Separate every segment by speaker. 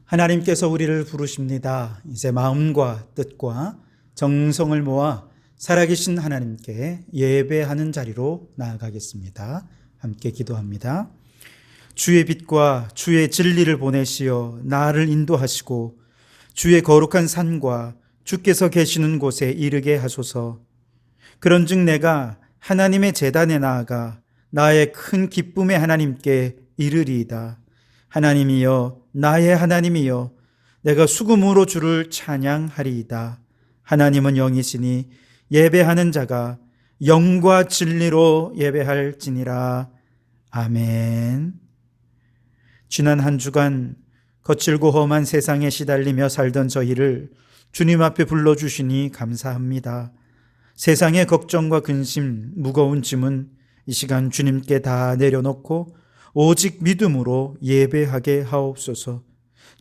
Speaker 1: 하나님께서 우리를 부르십니다. 이제 마음과 뜻과 정성을 모아 살아계신 하나님께 예배하는 자리로 나아가겠습니다. 함께 기도합니다. 주의 빛과 주의 진리를 보내시어 나를 인도하시고 주의 거룩한 산과 주께서 계시는 곳에 이르게 하소서. 그런즉 내가 하나님의 제단에 나아가 나의 큰 기쁨의 하나님께 이르리이다. 하나님이여, 나의 하나님이여, 내가 수금으로 주를 찬양하리이다. 하나님은 영이시니 예배하는 자가 영과 진리로 예배할지니라. 아멘. 지난 한 주간 거칠고 험한 세상에 시달리며 살던 저희를 주님 앞에 불러주시니 감사합니다. 세상의 걱정과 근심, 무거운 짐은 이 시간 주님께 다 내려놓고 오직 믿음으로 예배하게 하옵소서.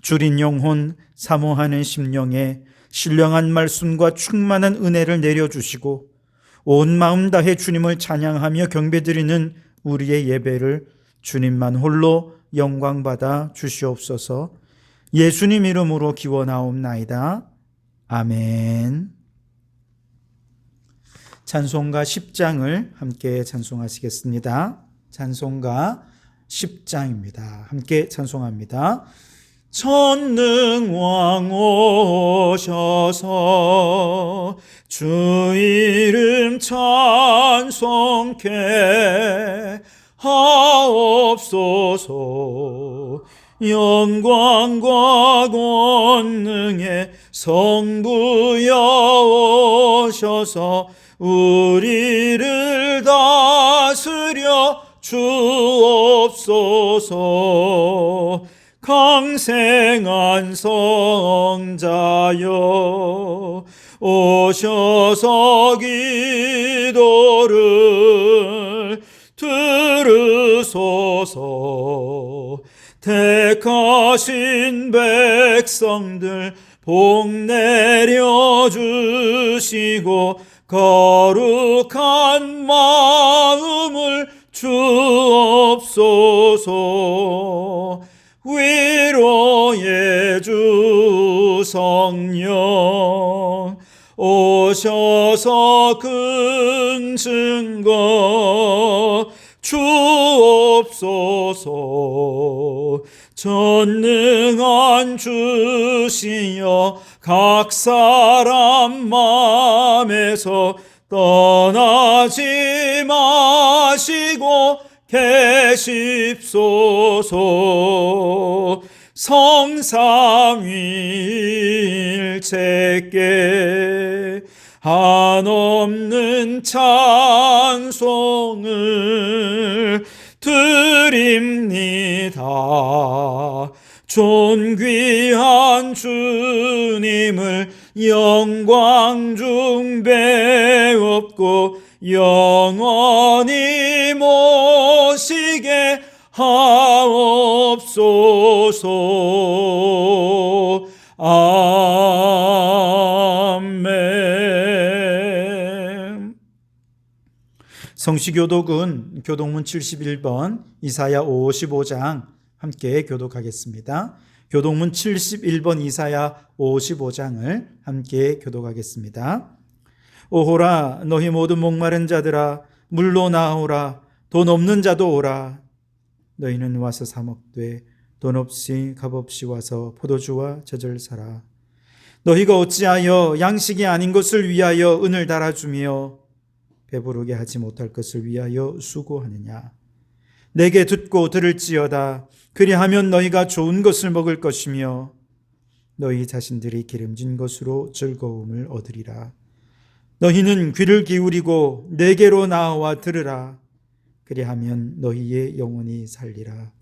Speaker 1: 줄인 영혼, 사모하는 심령에 신령한 말씀과 충만한 은혜를 내려주시고 온 마음 다해 주님을 찬양하며 경배드리는 우리의 예배를 주님만 홀로 영광받아 주시옵소서. 예수님 이름으로 기원하옵나이다. 아멘. 찬송가 10장을 함께 찬송하시겠습니다. 찬송가 10장입니다. 함께 찬송합니다. 전능왕 오셔서 주 이름 찬송케 하옵소서. 영광과 권능의 성부여 오셔서 우리를 다스려 주옵소서. 강생한 성자여 오셔서 기도를 들으소서. 택하신 백성들 복 내려주시고 거룩한 마음을 주옵소서. 위로의 주 성령 오셔서 큰 증거 주옵소서. 전능한 주시여 각 사람 맘에서 떠나지 마시고 계십소서. 성삼위일체께 한없는 찬송을 드립니다. 존귀한 주님을 영광 중 배웁고 영원히 모시게 하옵소서. 아멘. 성시교독은 교독문 71번, 이사야 55장 함께 교독하겠습니다. 교독문 71번, 이사야 55장을 함께 교독하겠습니다. 오호라, 너희 모든 목마른 자들아 물로 나오라. 돈 없는 자도 오라. 너희는 와서 사 먹되 돈 없이 값 없이 와서 포도주와 젖을 사라. 너희가 어찌하여 양식이 아닌 것을 위하여 은을 달아주며 배부르게 하지 못할 것을 위하여 수고하느냐. 내게 듣고 들을지어다. 그리하면 너희가 좋은 것을 먹을 것이며 너희 자신들이 기름진 것으로 즐거움을 얻으리라. 너희는 귀를 기울이고 내게로 나와 들으라. 그리하면 너희의 영혼이 살리라.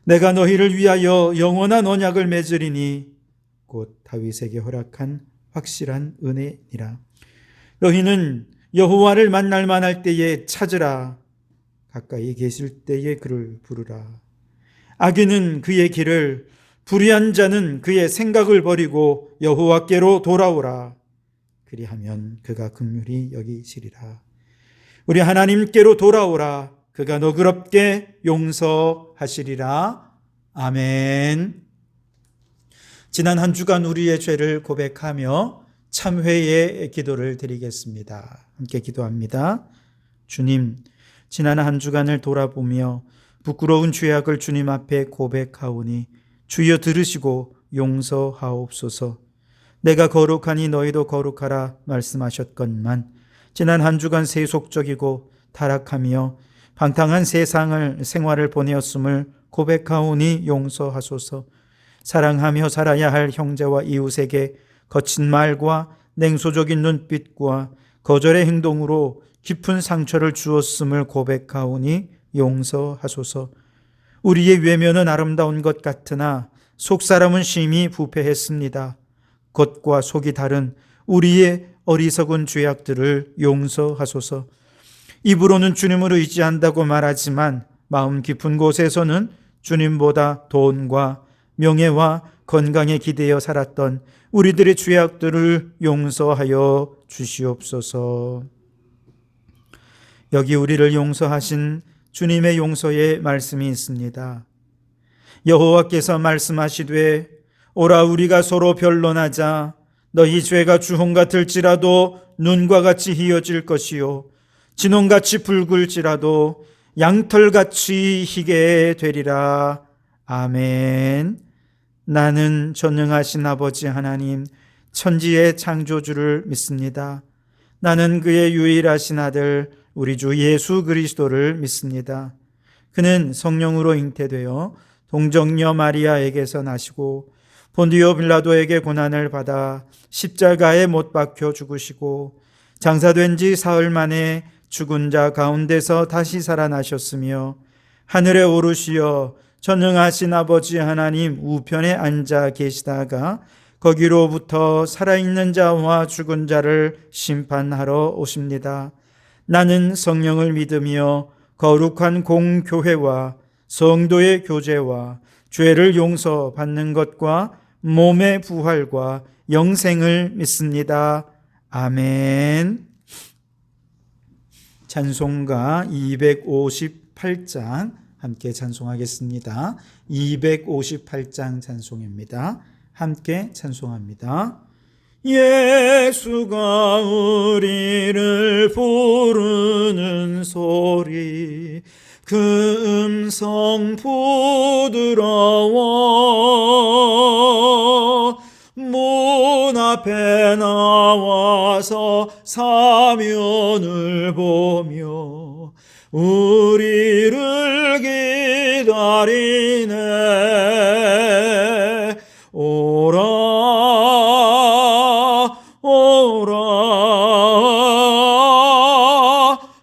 Speaker 1: 내가 너희를 위하여 영원한 언약을 맺으리니 곧 다윗에게 허락한 확실한 은혜니라. 너희는 여호와를 만날 만할 때에 찾으라. 가까이 계실 때에 그를 부르라. 악인은 그의 길을, 불의한 자는 그의 생각을 버리고 여호와께로 돌아오라. 그리하면 그가 긍휼히 여기시리라. 우리 하나님께로 돌아오라. 그가 너그럽게 용서하시리라. 아멘. 지난 한 주간 우리의 죄를 고백하며 참회의 기도를 드리겠습니다. 함께 기도합니다. 주님, 지난 한 주간을 돌아보며 부끄러운 죄악을 주님 앞에 고백하오니 주여 들으시고 용서하옵소서. 내가 거룩하니 너희도 거룩하라 말씀하셨건만 지난 한 주간 세속적이고 타락하며 방탕한 생활을 보내었음을 고백하오니 용서하소서. 사랑하며 살아야 할 형제와 이웃에게 거친 말과 냉소적인 눈빛과 거절의 행동으로 깊은 상처를 주었음을 고백하오니 용서하소서. 우리의 외면은 아름다운 것 같으나 속사람은 심히 부패했습니다. 겉과 속이 다른 우리의 어리석은 죄악들을 용서하소서. 입으로는 주님을 의지한다고 말하지만 마음 깊은 곳에서는 주님보다 돈과 명예와 건강에 기대어 살았던 우리들의 죄악들을 용서하여 주시옵소서. 여기 우리를 용서하신 주님의 용서의 말씀이 있습니다. 여호와께서 말씀하시되 오라 우리가 서로 변론하자. 너희 죄가 주홍 같을지라도 눈과 같이 희어질 것이요 진홍같이 붉을지라도 양털같이 희게 되리라. 아멘. 나는 전능하신 아버지 하나님 천지의 창조주를 믿습니다. 나는 그의 유일하신 아들 우리 주 예수 그리스도를 믿습니다. 그는 성령으로 잉태되어 동정녀 마리아에게서 나시고 본디오 빌라도에게 고난을 받아 십자가에 못 박혀 죽으시고 장사된 지 사흘 만에 죽은 자 가운데서 다시 살아나셨으며 하늘에 오르시어 전능하신 아버지 하나님 우편에 앉아 계시다가 거기로부터 살아있는 자와 죽은 자를 심판하러 오십니다. 나는 성령을 믿으며 거룩한 공교회와 성도의 교제와 죄를 용서받는 것과 몸의 부활과 영생을 믿습니다. 아멘. 찬송가 258장 함께 찬송하겠습니다. 258장 찬송입니다. 함께 찬송합니다. 예수가 우리를 부르는 소리 그 음성 부드러워 문 앞에 나와서 사면을 보며 우리를 기다리네. 오라 오라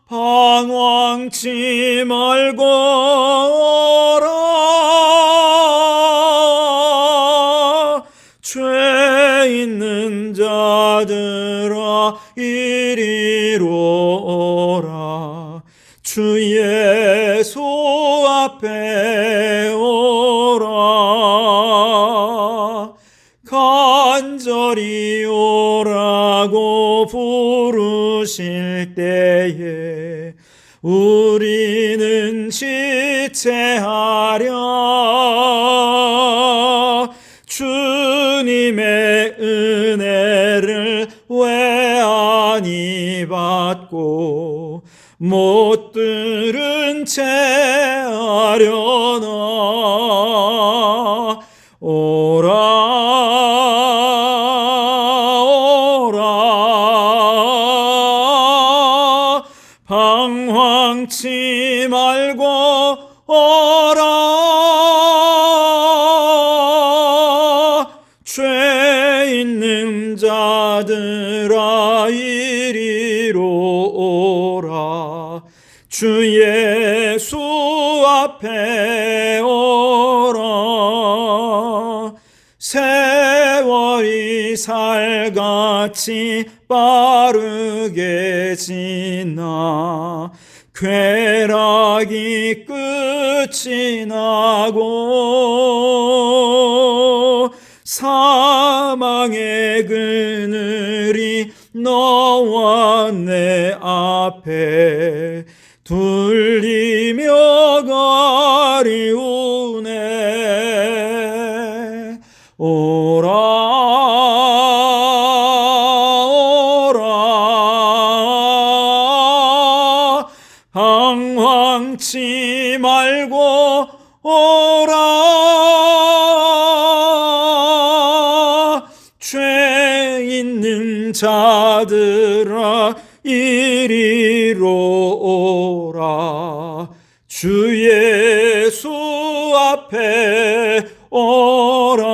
Speaker 1: 방황치 말고 오라. 죄 있는 자들아 이리로 오라. 주 예수 앞에 오라. 간절히 오라고 부르실 때에 우리는 지체하랴. 주님의 은혜를 왜 아니 받고 못 들은 채 하려나. 오라 오라 방황치 말고 오라. 죄 있는 자들아 이리로 오라. 주 예수 앞에 오라. 세월이 살같이 빠르게 지나 쾌락이 끝이 나고 사망의 그늘이 너와 내 앞에 둘리며 가리우네. 오라 오라 방황치 말고 오라 죄 있는 자들아 이리로 오라 주 예수 앞에 오라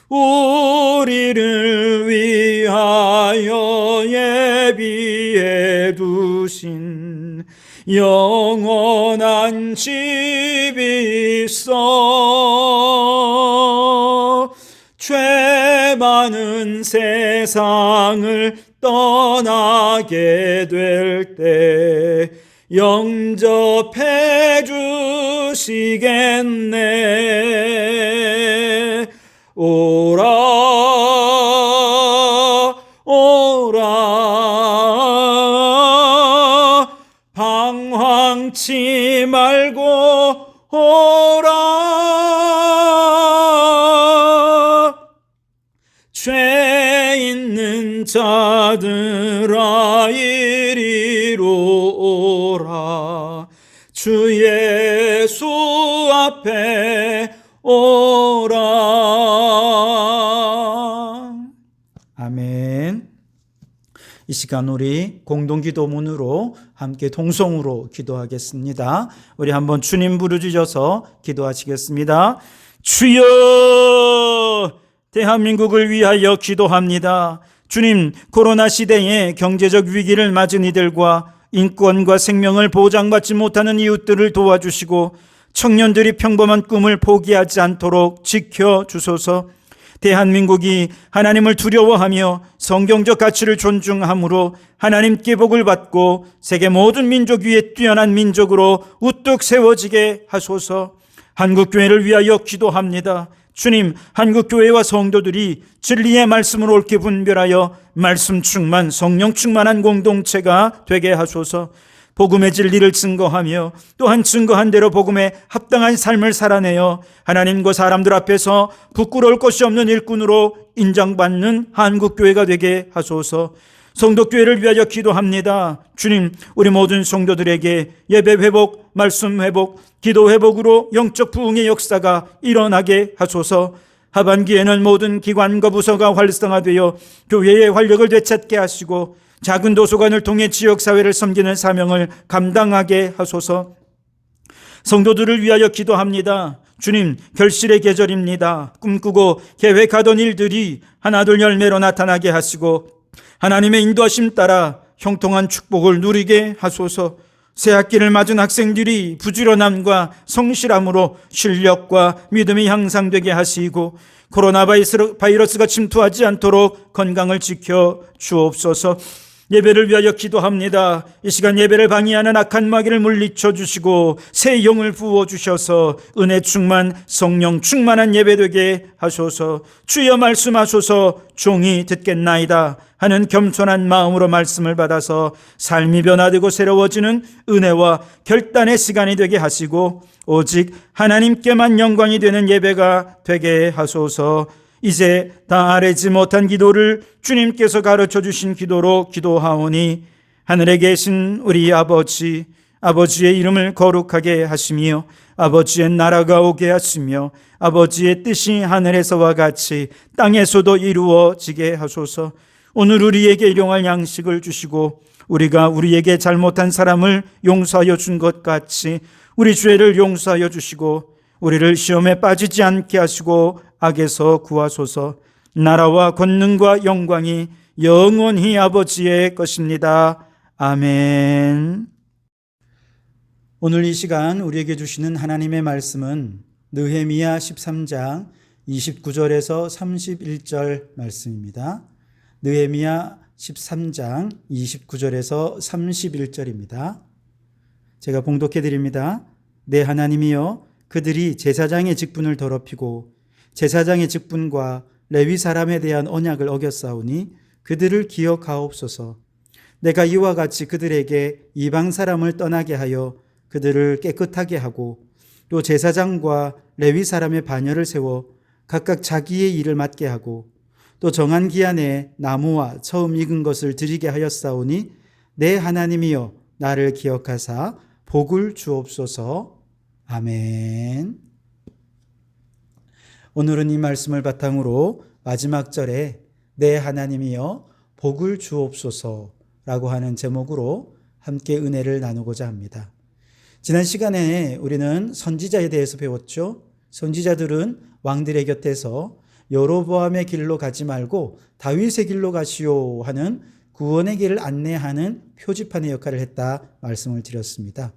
Speaker 1: 우리를 위하여 예비해 두신 영원한 집이 있어 죄 많은 세상을 떠나게 될 때 영접해 주시겠네 오라 오라 방황치 말고 오라 죄 있는 자들아 이리로 오라 주 예수 앞에 오라 아멘. 이 시간 우리 공동기도문으로 함께 동성으로 기도하겠습니다. 우리 한번 주님 부르짖어서 기도하시겠습니다. 주여 대한민국을 위하여 기도합니다. 주님, 코로나 시대에 경제적 위기를 맞은 이들과 인권과 생명을 보장받지 못하는 이웃들을 도와주시고 청년들이 평범한 꿈을 포기하지 않도록 지켜주소서. 대한민국이 하나님을 두려워하며 성경적 가치를 존중함으로 하나님께 복을 받고 세계 모든 민족 위에 뛰어난 민족으로 우뚝 세워지게 하소서. 한국교회를 위하여 기도합니다. 주님, 한국교회와 성도들이 진리의 말씀으로 옳게 분별하여 말씀 충만, 성령 충만한 공동체가 되게 하소서. 복음의 진리를 증거하며 또한 증거한 대로 복음에 합당한 삶을 살아내어 하나님과 사람들 앞에서 부끄러울 것이 없는 일꾼으로 인정받는 한국교회가 되게 하소서. 성도교회를 위하여 기도합니다. 주님, 우리 모든 성도들에게 예배 회복, 말씀 회복, 기도 회복으로 영적 부흥의 역사가 일어나게 하소서. 하반기에는 모든 기관과 부서가 활성화되어 교회의 활력을 되찾게 하시고 작은 도서관을 통해 지역사회를 섬기는 사명을 감당하게 하소서. 성도들을 위하여 기도합니다. 주님, 결실의 계절입니다. 꿈꾸고 계획하던 일들이 하나둘 열매로 나타나게 하시고 하나님의 인도하심 따라 형통한 축복을 누리게 하소서. 새학기를 맞은 학생들이 부지런함과 성실함으로 실력과 믿음이 향상되게 하시고 코로나 바이러스가 침투하지 않도록 건강을 지켜 주옵소서. 예배를 위하여 기도합니다. 이 시간 예배를 방해하는 악한 마귀를 물리쳐 주시고 새 영을 부어 주셔서 은혜 충만, 성령 충만한 예배 되게 하소서. 주여 말씀하소서. 종이 듣겠나이다 하는 겸손한 마음으로 말씀을 받아서 삶이 변화되고 새로워지는 은혜와 결단의 시간이 되게 하시고 오직 하나님께만 영광이 되는 예배가 되게 하소서. 이제 다 아뢰지 못한 기도를 주님께서 가르쳐 주신 기도로 기도하오니 하늘에 계신 우리 아버지, 아버지의 이름을 거룩하게 하시며 아버지의 나라가 오게 하시며 아버지의 뜻이 하늘에서와 같이 땅에서도 이루어지게 하소서. 오늘 우리에게 일용할 양식을 주시고 우리가 우리에게 잘못한 사람을 용서하여 준 것 같이 우리 죄를 용서하여 주시고 우리를 시험에 빠지지 않게 하시고 악에서 구하소서. 나라와 권능과 영광이 영원히 아버지의 것입니다. 아멘. 오늘 이 시간 우리에게 주시는 하나님의 말씀은 느헤미야 13장 29절에서 31절 말씀입니다. 느헤미야 13장 29절에서 31절입니다. 제가 봉독해 드립니다. 내 하나님이여, 그들이 제사장의 직분을 더럽히고 제사장의 직분과 레위 사람에 대한 언약을 어겼사오니 그들을 기억하옵소서. 내가 이와 같이 그들에게 이방 사람을 떠나게 하여 그들을 깨끗하게 하고 또 제사장과 레위 사람의 반열을 세워 각각 자기의 일을 맡게 하고 또 정한 기한에 나무와 처음 익은 것을 드리게 하였사오니 내 하나님이여 나를 기억하사 복을 주옵소서. 아멘. 오늘은 이 말씀을 바탕으로 마지막 절에 내 하나님이여 복을 주옵소서라고 하는 제목으로 함께 은혜를 나누고자 합니다. 지난 시간에 우리는 선지자에 대해서 배웠죠. 선지자들은 왕들의 곁에서 여로보암의 길로 가지 말고 다윗의 길로 가시오 하는 구원의 길을 안내하는 표지판의 역할을 했다 말씀을 드렸습니다.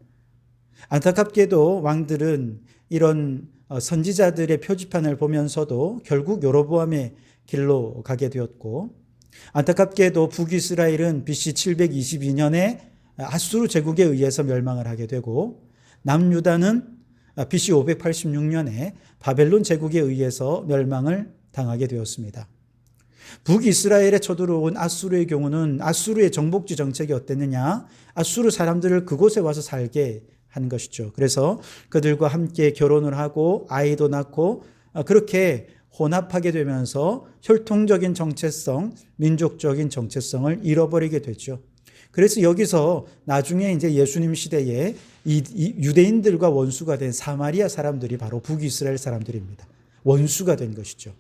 Speaker 1: 안타깝게도 왕들은 이런 선지자들의 표지판을 보면서도 결국 여로보암의 길로 가게 되었고, 안타깝게도 북이스라엘은 BC 722년에 아수르 제국에 의해서 멸망을 하게 되고, 남유다는 BC 586년에 바벨론 제국에 의해서 멸망을 당하게 되었습니다. 북이스라엘에 쳐들어온 아수르의 경우는 아수르의 정복지 정책이 어땠느냐? 아수르 사람들을 그곳에 와서 살게 한 것이죠. 그래서 그들과 함께 결혼을 하고 아이도 낳고 그렇게 혼합하게 되면서 혈통적인 정체성, 민족적인 정체성을 잃어버리게 되죠. 그래서 여기서 나중에 이제 예수님 시대에 이 유대인들과 원수가 된 사마리아 사람들이 바로 북이스라엘 사람들입니다. 원수가 된 것이죠.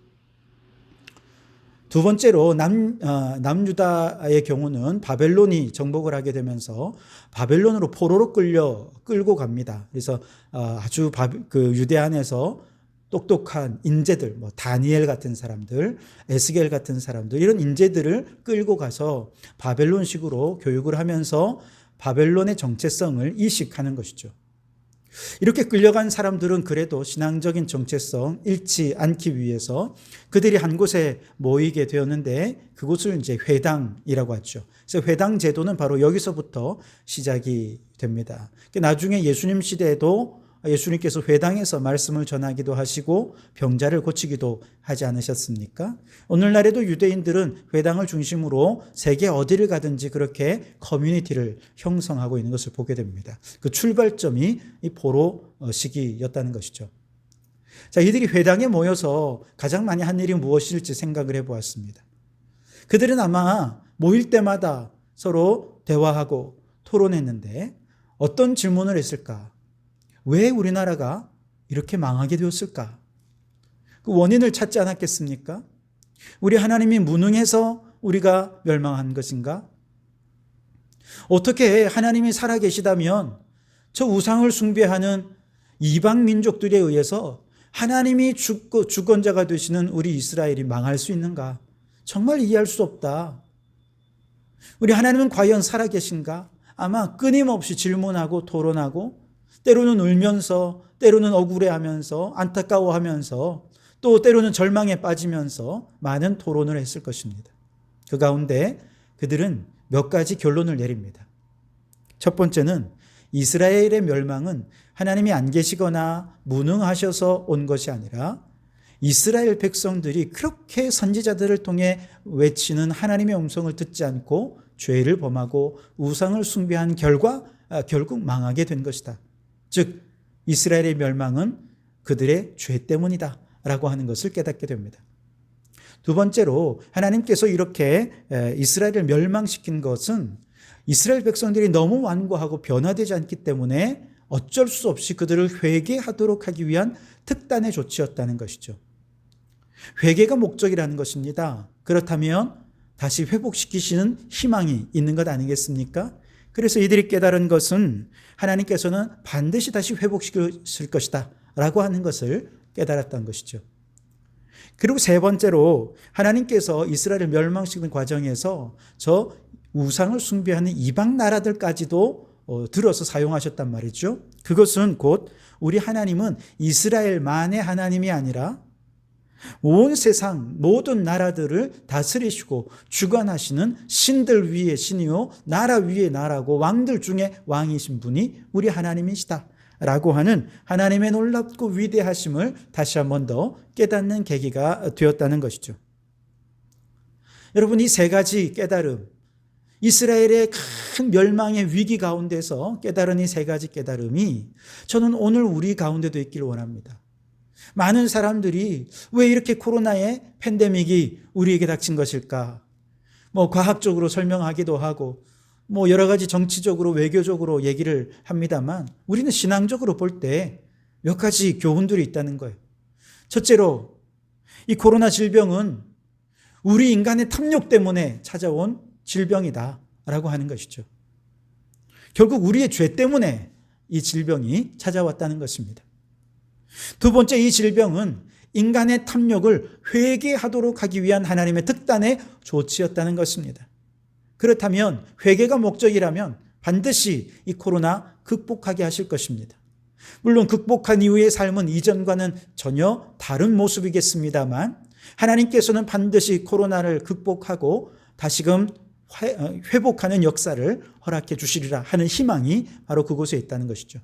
Speaker 1: 두 번째로 남유다의 경우는 바벨론이 정복을 하게 되면서 바벨론으로 포로로 끌고 갑니다. 그래서 아주 유대 안에서 똑똑한 인재들, 다니엘 같은 사람들, 에스겔 같은 사람들, 이런 인재들을 끌고 가서 바벨론식으로 교육을 하면서 바벨론의 정체성을 이식하는 것이죠. 이렇게 끌려간 사람들은 그래도 신앙적인 정체성 잃지 않기 위해서 그들이 한 곳에 모이게 되었는데 그곳을 이제 회당이라고 하죠. 그래서 회당 제도는 바로 여기서부터 시작이 됩니다. 나중에 예수님 시대에도 예수님께서 회당에서 말씀을 전하기도 하시고 병자를 고치기도 하지 않으셨습니까? 오늘날에도 유대인들은 회당을 중심으로 세계 어디를 가든지 그렇게 커뮤니티를 형성하고 있는 것을 보게 됩니다. 그 출발점이 이 포로 시기였다는 것이죠. 자, 이들이 회당에 모여서 가장 많이 한 일이 무엇일지 생각을 해보았습니다. 그들은 아마 모일 때마다 서로 대화하고 토론했는데 어떤 질문을 했을까? 왜 우리나라가 이렇게 망하게 되었을까? 그 원인을 찾지 않았겠습니까? 우리 하나님이 무능해서 우리가 멸망한 것인가? 어떻게 하나님이 살아계시다면 저 우상을 숭배하는 이방 민족들에 의해서 하나님이 주권자가 되시는 우리 이스라엘이 망할 수 있는가? 정말 이해할 수 없다. 우리 하나님은 과연 살아계신가? 아마 끊임없이 질문하고 토론하고 때로는 울면서 때로는 억울해하면서 안타까워하면서 또 때로는 절망에 빠지면서 많은 토론을 했을 것입니다. 그 가운데 그들은 몇 가지 결론을 내립니다. 첫 번째는 이스라엘의 멸망은 하나님이 안 계시거나 무능하셔서 온 것이 아니라 이스라엘 백성들이 그렇게 선지자들을 통해 외치는 하나님의 음성을 듣지 않고 죄를 범하고 우상을 숭배한 결과 결국 망하게 된 것이다. 즉 이스라엘의 멸망은 그들의 죄 때문이다 라고 하는 것을 깨닫게 됩니다. 두 번째로 하나님께서 이렇게 이스라엘을 멸망시킨 것은 이스라엘 백성들이 너무 완고하고 변화되지 않기 때문에 어쩔 수 없이 그들을 회개하도록 하기 위한 특단의 조치였다는 것이죠. 회개가 목적이라는 것입니다. 그렇다면 다시 회복시키시는 희망이 있는 것 아니겠습니까? 그래서 이들이 깨달은 것은 하나님께서는 반드시 다시 회복시킬 것이다 라고 하는 것을 깨달았던 것이죠. 그리고 세 번째로 하나님께서 이스라엘을 멸망시키는 과정에서 저 우상을 숭배하는 이방 나라들까지도 들어서 사용하셨단 말이죠. 그것은 곧 우리 하나님은 이스라엘만의 하나님이 아니라 온 세상 모든 나라들을 다스리시고 주관하시는 신들 위의 신이요 나라 위의 나라고 왕들 중에 왕이신 분이 우리 하나님이시다 라고 하는 하나님의 놀랍고 위대하심을 다시 한 번 더 깨닫는 계기가 되었다는 것이죠. 여러분, 이 세 가지 깨달음, 이스라엘의 큰 멸망의 위기 가운데서 깨달은 이 세 가지 깨달음이 저는 오늘 우리 가운데도 있기를 원합니다. 많은 사람들이 왜 이렇게 코로나의 팬데믹이 우리에게 닥친 것일까? 과학적으로 설명하기도 하고 여러 가지 정치적으로 외교적으로 얘기를 합니다만 우리는 신앙적으로 볼 때 몇 가지 교훈들이 있다는 거예요. 첫째로 이 코로나 질병은 우리 인간의 탐욕 때문에 찾아온 질병이다라고 하는 것이죠. 결국 우리의 죄 때문에 이 질병이 찾아왔다는 것입니다. 두 번째, 이 질병은 인간의 탐욕을 회개하도록 하기 위한 하나님의 특단의 조치였다는 것입니다. 그렇다면 회개가 목적이라면 반드시 이 코로나 극복하게 하실 것입니다. 물론 극복한 이후의 삶은 이전과는 전혀 다른 모습이겠습니다만 하나님께서는 반드시 코로나를 극복하고 다시금 회복하는 역사를 허락해 주시리라 하는 희망이 바로 그곳에 있다는 것이죠.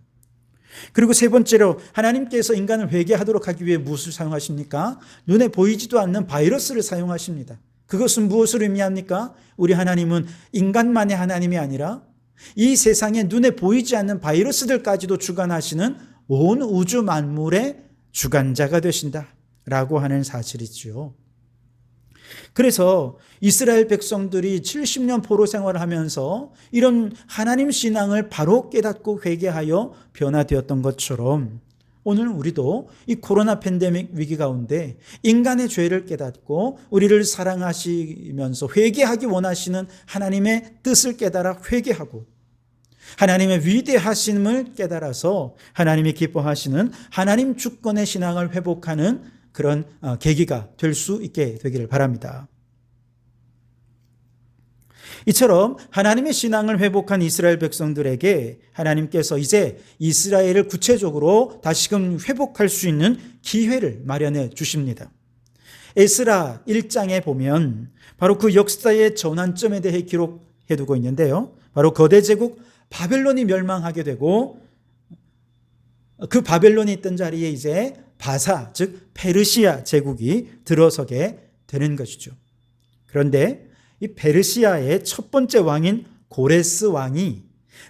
Speaker 1: 그리고 세 번째로 하나님께서 인간을 회개하도록 하기 위해 무엇을 사용하십니까? 눈에 보이지도 않는 바이러스를 사용하십니다. 그것은 무엇을 의미합니까? 우리 하나님은 인간만의 하나님이 아니라 이 세상에 눈에 보이지 않는 바이러스들까지도 주관하시는 온 우주 만물의 주관자가 되신다라고 하는 사실이지요. 그래서 이스라엘 백성들이 70년 포로 생활을 하면서 이런 하나님 신앙을 바로 깨닫고 회개하여 변화되었던 것처럼 오늘 우리도 이 코로나 팬데믹 위기 가운데 인간의 죄를 깨닫고 우리를 사랑하시면서 회개하기 원하시는 하나님의 뜻을 깨달아 회개하고 하나님의 위대하심을 깨달아서 하나님이 기뻐하시는 하나님 주권의 신앙을 회복하는 그런 계기가 될 수 있게 되기를 바랍니다. 이처럼 하나님의 신앙을 회복한 이스라엘 백성들에게 하나님께서 이제 이스라엘을 구체적으로 다시금 회복할 수 있는 기회를 마련해 주십니다. 에스라 1장에 보면 바로 그 역사의 전환점에 대해 기록해 두고 있는데요. 바로 거대 제국 바벨론이 멸망하게 되고 그 바벨론이 있던 자리에 이제 바사, 즉 페르시아 제국이 들어서게 되는 것이죠. 그런데 이 페르시아의 첫 번째 왕인 고레스 왕이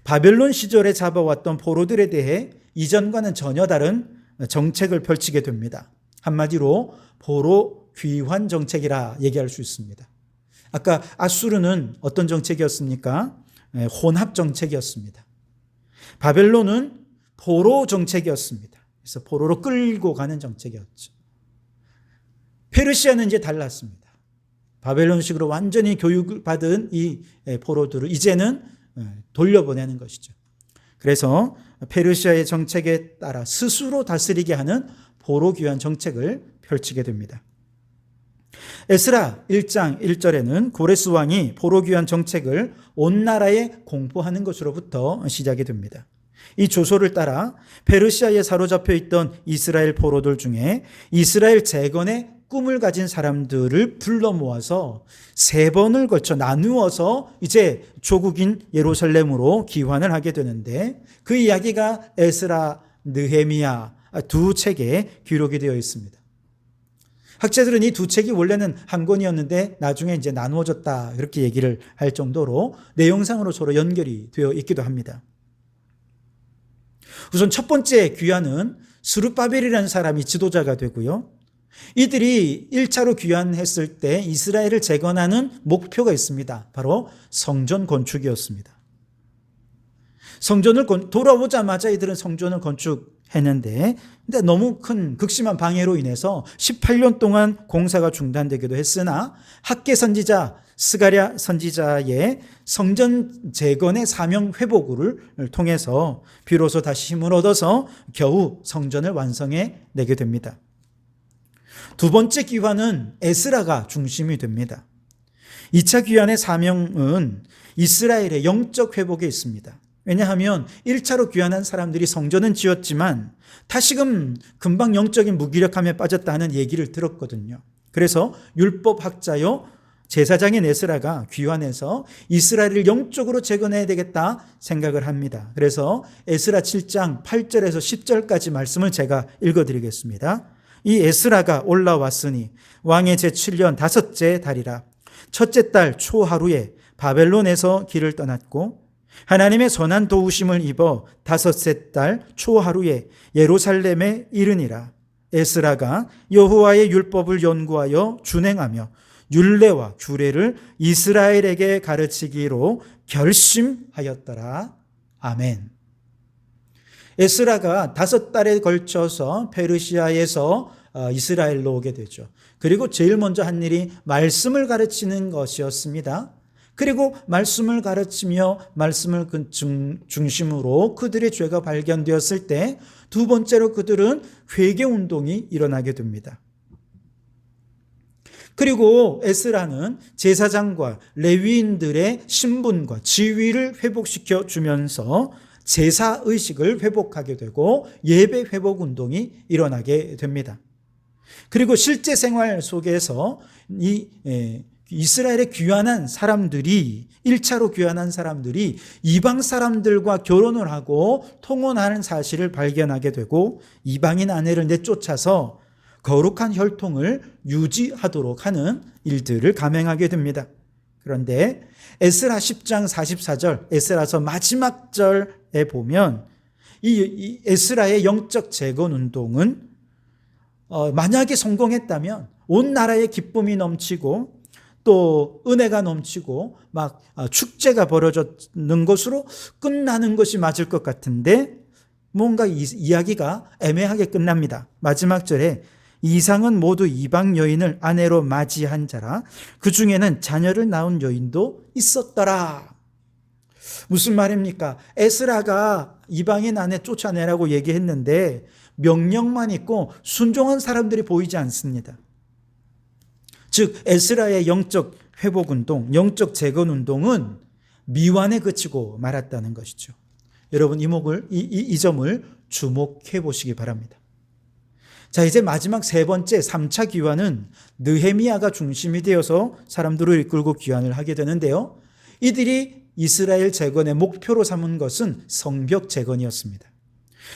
Speaker 1: 바벨론 시절에 잡아왔던 포로들에 대해 이전과는 전혀 다른 정책을 펼치게 됩니다. 한마디로 포로 귀환 정책이라 얘기할 수 있습니다. 아까 아수르는 어떤 정책이었습니까? 혼합 정책이었습니다. 바벨론은 포로 정책이었습니다. 그래서 포로로 끌고 가는 정책이었죠. 페르시아는 이제 달랐습니다. 바벨론식으로 완전히 교육을 받은 이 포로들을 이제는 돌려보내는 것이죠. 그래서 페르시아의 정책에 따라 스스로 다스리게 하는 포로 귀환 정책을 펼치게 됩니다. 에스라 1장 1절에는 고레스 왕이 포로 귀환 정책을 온 나라에 공포하는 것으로부터 시작이 됩니다. 이 조서를 따라 페르시아에 사로잡혀 있던 이스라엘 포로들 중에 이스라엘 재건의 꿈을 가진 사람들을 불러 모아서 3번을 걸쳐 나누어서 이제 조국인 예루살렘으로 귀환을 하게 되는데 그 이야기가 에스라, 느헤미야 두 책에 기록이 되어 있습니다. 학자들은 이 두 책이 원래는 한 권이었는데 나중에 이제 나누어졌다 그렇게 얘기를 할 정도로 내용상으로 서로 연결이 되어 있기도 합니다. 우선 첫 번째 귀환은 스룹바벨이라는 사람이 지도자가 되고요. 이들이 1차로 귀환했을 때 이스라엘을 재건하는 목표가 있습니다. 바로 성전 건축이었습니다. 성전을 돌아오자마자 이들은 성전을 건축했는데 근데 너무 큰 극심한 방해로 인해서 18년 동안 공사가 중단되기도 했으나 학개 선지자 스가랴 선지자의 성전 재건의 사명 회복을 통해서 비로소 다시 힘을 얻어서 겨우 성전을 완성해 내게 됩니다. 두 번째 귀환은 에스라가 중심이 됩니다. 2차 귀환의 사명은 이스라엘의 영적 회복에 있습니다. 왜냐하면 1차로 귀환한 사람들이 성전은 지었지만 다시금 금방 영적인 무기력함에 빠졌다는 얘기를 들었거든요. 그래서 율법학자요 제사장인 에스라가 귀환해서 이스라엘을 영적으로 재건해야 되겠다 생각을 합니다. 그래서 에스라 7장 8절에서 10절까지 말씀을 제가 읽어드리겠습니다. 이 에스라가 올라왔으니 왕의 제7년 5째 달이라 첫째 달 초하루에 바벨론에서 길을 떠났고 하나님의 선한 도우심을 입어 5째 달 초하루에 예루살렘에 이르니라. 에스라가 여호와의 율법을 연구하여 준행하며 율례와 규례를 이스라엘에게 가르치기로 결심하였더라. 아멘. 에스라가 5달에 걸쳐서 페르시아에서 이스라엘로 오게 되죠. 그리고 제일 먼저 한 일이 말씀을 가르치는 것이었습니다. 그리고 말씀을 가르치며 말씀을 중심으로 그들의 죄가 발견되었을 때 두 번째로 그들은 회개운동이 일어나게 됩니다. 그리고 에스라는 제사장과 레위인들의 신분과 지위를 회복시켜 주면서 제사의식을 회복하게 되고 예배 회복운동이 일어나게 됩니다. 그리고 실제 생활 속에서 이스라엘에 귀환한 사람들이 1차로 귀환한 사람들이 이방 사람들과 결혼을 하고 통혼하는 사실을 발견하게 되고 이방인 아내를 내쫓아서 거룩한 혈통을 유지하도록 하는 일들을 감행하게 됩니다. 그런데 에스라 10장 44절 에스라서 마지막 절에 보면 이 에스라의 영적 재건 운동은 만약에 성공했다면 온 나라에 기쁨이 넘치고 또 은혜가 넘치고 막 축제가 벌어지는 것으로 끝나는 것이 맞을 것 같은데 뭔가 이야기가 애매하게 끝납니다. 마지막 절에 이상은 모두 이방 여인을 아내로 맞이한 자라 그 중에는 자녀를 낳은 여인도 있었더라. 무슨 말입니까? 에스라가 이방인 아내 쫓아내라고 얘기했는데 명령만 있고 순종한 사람들이 보이지 않습니다. 즉 에스라의 영적 회복운동, 영적 재건운동은 미완에 그치고 말았다는 것이죠. 여러분 이 점을 주목해 보시기 바랍니다. 자, 이제 마지막 세 번째 3차 귀환은 느헤미야가 중심이 되어서 사람들을 이끌고 귀환을 하게 되는데요. 이들이 이스라엘 재건의 목표로 삼은 것은 성벽 재건이었습니다.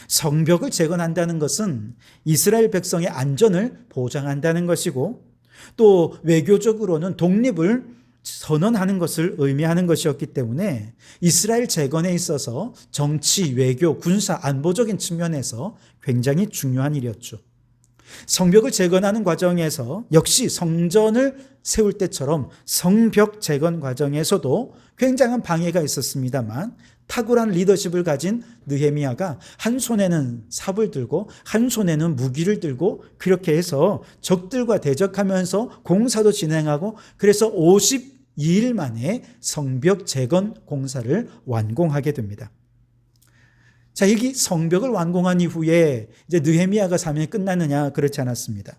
Speaker 1: 성벽을 재건한다는 것은 이스라엘 백성의 안전을 보장한다는 것이고 또 외교적으로는 독립을 선언하는 것을 의미하는 것이었기 때문에 이스라엘 재건에 있어서 정치, 외교, 군사, 안보적인 측면에서 굉장히 중요한 일이었죠. 성벽을 재건하는 과정에서 역시 성전을 세울 때처럼 성벽 재건 과정에서도 굉장한 방해가 있었습니다만 탁월한 리더십을 가진 느헤미야가 한 손에는 삽을 들고 한 손에는 무기를 들고 그렇게 해서 적들과 대적하면서 공사도 진행하고 그래서 52일 만에 성벽 재건 공사를 완공하게 됩니다. 자, 여기 성벽을 완공한 이후에 이제 느헤미야가 사명이 끝났느냐? 그렇지 않았습니다.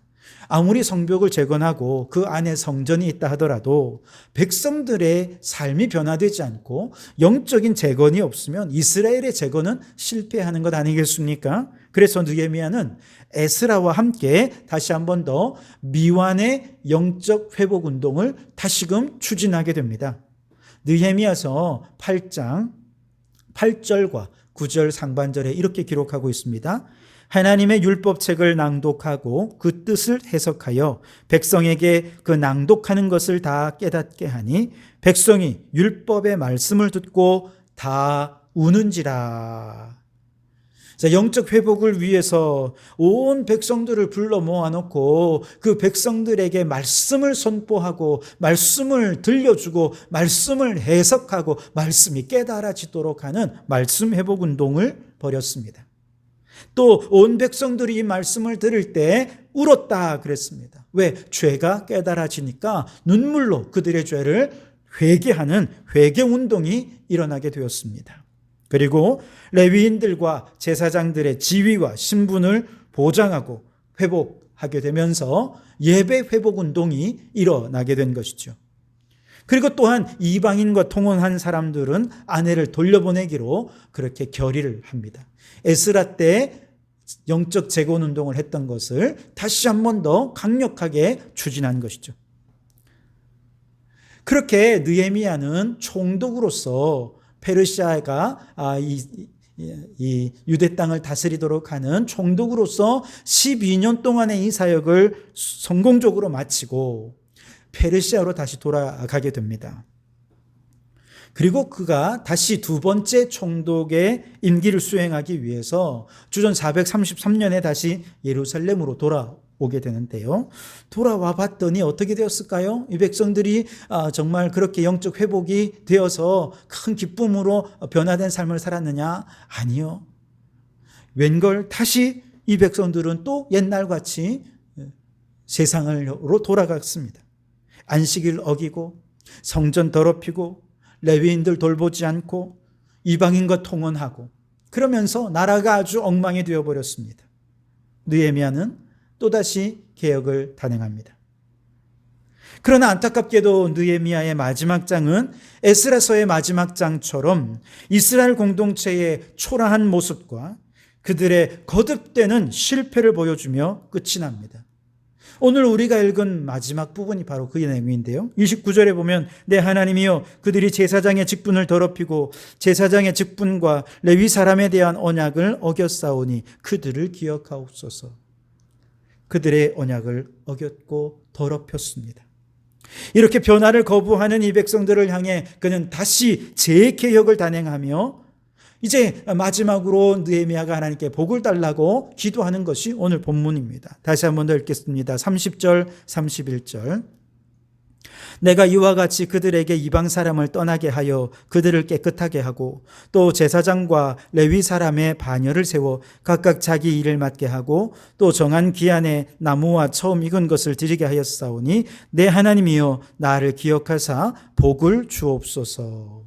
Speaker 1: 아무리 성벽을 재건하고 그 안에 성전이 있다 하더라도 백성들의 삶이 변화되지 않고 영적인 재건이 없으면 이스라엘의 재건은 실패하는 것 아니겠습니까? 그래서 느헤미야는 에스라와 함께 다시 한 번 더 미완의 영적 회복 운동을 다시금 추진하게 됩니다. 느헤미야서 8장 8절과 9절 상반절에 이렇게 기록하고 있습니다. 하나님의 율법책을 낭독하고 그 뜻을 해석하여 백성에게 그 낭독하는 것을 다 깨닫게 하니 백성이 율법의 말씀을 듣고 다 우는지라. 자, 영적 회복을 위해서 온 백성들을 불러 모아놓고 그 백성들에게 말씀을 선포하고 말씀을 들려주고 말씀을 해석하고 말씀이 깨달아지도록 하는 말씀 회복 운동을 벌였습니다. 또 온 백성들이 이 말씀을 들을 때 울었다 그랬습니다. 왜? 죄가 깨달아지니까 눈물로 그들의 죄를 회개하는 회개 운동이 일어나게 되었습니다. 그리고 레위인들과 제사장들의 지위와 신분을 보장하고 회복하게 되면서 예배 회복 운동이 일어나게 된 것이죠. 그리고 또한 이방인과 통혼한 사람들은 아내를 돌려보내기로 그렇게 결의를 합니다. 에스라 때 영적 재건 운동을 했던 것을 다시 한 번 더 강력하게 추진한 것이죠. 그렇게 느헤미야는 총독으로서 페르시아가 이 유대 땅을 다스리도록 하는 총독으로서 12년 동안의 이 사역을 성공적으로 마치고 페르시아로 다시 돌아가게 됩니다. 그리고 그가 다시 두 번째 총독의 임기를 수행하기 위해서 주전 433년에 다시 예루살렘으로 돌아오게 되는데요. 돌아와 봤더니 어떻게 되었을까요? 이 백성들이 정말 그렇게 영적 회복이 되어서 큰 기쁨으로 변화된 삶을 살았느냐? 아니요. 웬걸 다시 이 백성들은 또 옛날같이 세상으로 돌아갔습니다. 안식일 어기고 성전 더럽히고 레위인들 돌보지 않고 이방인과 통혼하고 그러면서 나라가 아주 엉망이 되어버렸습니다. 느헤미야는 또다시 개혁을 단행합니다. 그러나 안타깝게도 느헤미야의 마지막 장은 에스라서의 마지막 장처럼 이스라엘 공동체의 초라한 모습과 그들의 거듭되는 실패를 보여주며 끝이 납니다. 오늘 우리가 읽은 마지막 부분이 바로 그 내용인데요. 29절에 보면 내 하나님이여 그들이 제사장의 직분을 더럽히고 제사장의 직분과 레위 사람에 대한 언약을 어겼사오니 그들을 기억하옵소서. 그들의 언약을 어겼고 더럽혔습니다. 이렇게 변화를 거부하는 이 백성들을 향해 그는 다시 재개혁을 단행하며 이제 마지막으로 느헤미야가 하나님께 복을 달라고 기도하는 것이 오늘 본문입니다. 다시 한 번 더 읽겠습니다. 30절, 31절. 내가 이와 같이 그들에게 이방 사람을 떠나게 하여 그들을 깨끗하게 하고 또 제사장과 레위 사람의 반열을 세워 각각 자기 일을 맡게 하고 또 정한 기한에 나무와 처음 익은 것을 드리게 하였사오니 내 하나님이여 나를 기억하사 복을 주옵소서.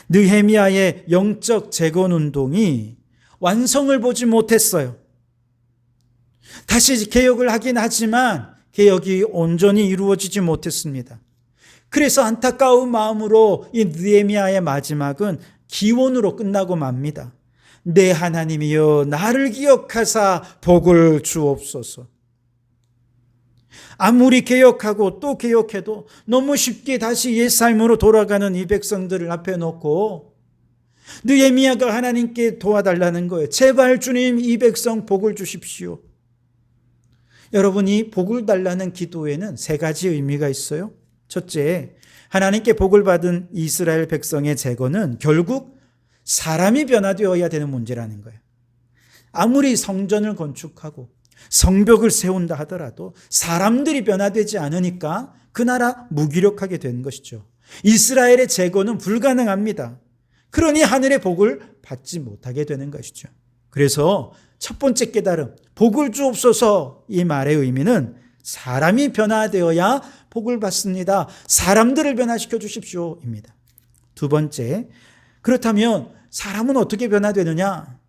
Speaker 1: 느헤미야의 영적 재건 운동이 완성을 보지 못했어요. 다시 개혁을 하긴 하지만 개혁이 온전히 이루어지지 못했습니다. 그래서 안타까운 마음으로 이 느헤미야의 마지막은 기원으로 끝나고 맙니다. 내 하나님이여 나를 기억하사 복을 주옵소서. 아무리 개혁하고 또 개혁해도 너무 쉽게 다시 옛삶으로 돌아가는 이 백성들을 앞에 놓고 느헤미야가 하나님께 도와달라는 거예요. 제발 주님 이 백성 복을 주십시오. 여러분이 복을 달라는 기도에는 세 가지 의미가 있어요. 첫째, 하나님께 복을 받은 이스라엘 백성의 재건은 결국 사람이 변화되어야 되는 문제라는 거예요. 아무리 성전을 건축하고 성벽을 세운다 하더라도 사람들이 변화되지 않으니까 그 나라 무기력하게 된 것이죠. 이스라엘의 재건은 불가능합니다. 그러니 하늘의 복을 받지 못하게 되는 것이죠. 그래서 첫 번째 깨달음, 복을 주옵소서 이 말의 의미는 사람이 변화되어야 복을 받습니다. 사람들을 변화시켜 주십시오입니다. 두 번째, 그렇다면 사람은 어떻게 변화되느냐?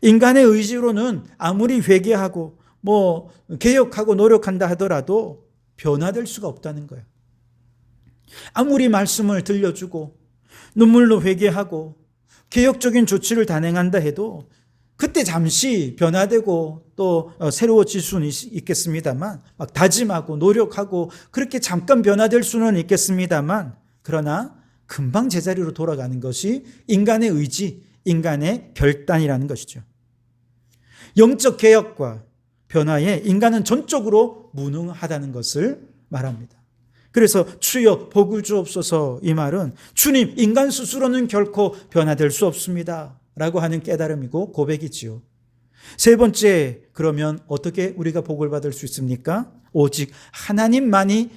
Speaker 1: 인간의 의지로는 아무리 회개하고 개혁하고 노력한다 하더라도 변화될 수가 없다는 거예요. 아무리 말씀을 들려주고 눈물로 회개하고 개혁적인 조치를 단행한다 해도 그때 잠시 변화되고 또 새로워질 수는 있겠습니다만 막 다짐하고 노력하고 그렇게 잠깐 변화될 수는 있겠습니다만 그러나 금방 제자리로 돌아가는 것이 인간의 의지, 인간의 결단이라는 것이죠. 영적 개혁과 변화에 인간은 전적으로 무능하다는 것을 말합니다. 그래서 주여 복을 주옵소서 이 말은 주님 인간 스스로는 결코 변화될 수 없습니다 라고 하는 깨달음이고 고백이지요. 세 번째, 그러면 어떻게 우리가 복을 받을 수 있습니까? 오직 하나님만이